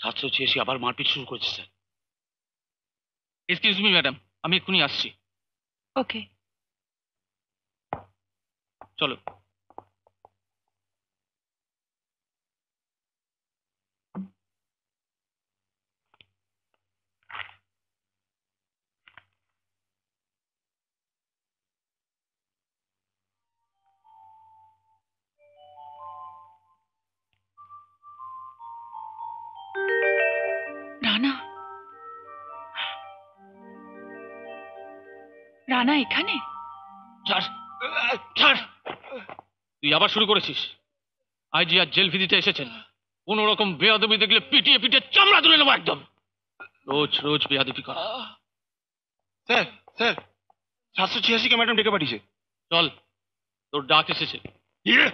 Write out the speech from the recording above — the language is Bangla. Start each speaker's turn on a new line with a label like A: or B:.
A: 786 আবার মারপিট শুরু করেছে স্যার।
B: এক্সকিউজ মি ম্যাডাম, আমি এক্ষুনি আসছি।
C: ওকে।
B: চলো।
C: রানা, রানা এখানে?
B: ছাড়, ছাড়। তুই আবার শুরু করেছিস। আইজি আর জেল ভিজিতে এসেছেন, কোন রকম বেয়াদবি দেখলে পিটিয়ে পিটিয়ে চামড়া তুলে নেবো একদম। রোজ রোজ বেয়াদবি করা।
A: স্যার স্যার 786 কে ম্যাডাম ডেকে পাঠিয়েছে।
B: চল, তোর ডাক এসেছে।
A: ইয়ে